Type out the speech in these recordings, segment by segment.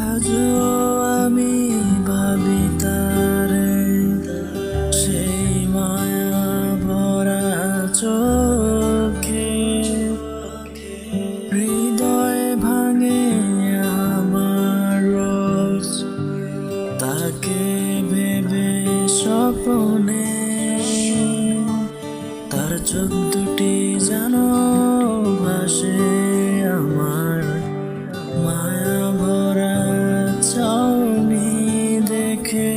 আজও আমি ভাবি তারে, সেই মায়া ভরা চোখে হৃদয় ভাঙে আমার রোজ, তাকে ভেবে স্বপ্নে। তার চোখ দুটি যেন ভাসে আমার মায়া ভরা চাউনি দেখে।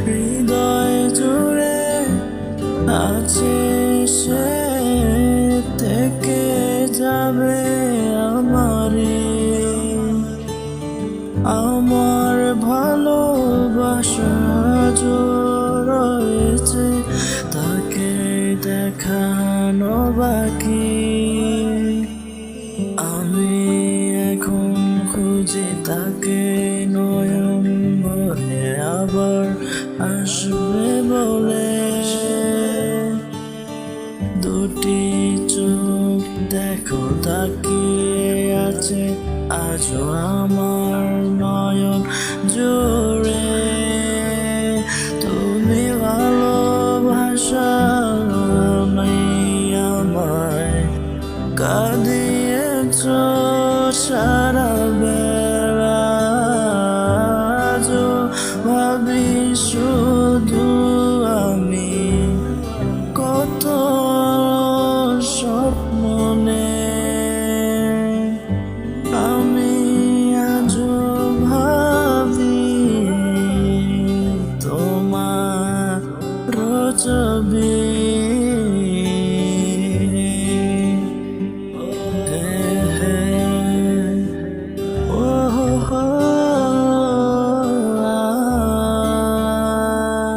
হৃদয় জুড়ে আছে সে, থেকে যাবে আমার ভালোবাসা রয়েছে, তাকে দেখানো বাকি। আমি এখন খুঁজি তাকে নয়ন ভরে, আবার আসবে বলে। দুটি চোখ দেখো তাকিয়ে আছে আজও আমার নয়ন জুড়ে। তুমি ভালোবাসা আমায় কাঁদিয়েছ সারা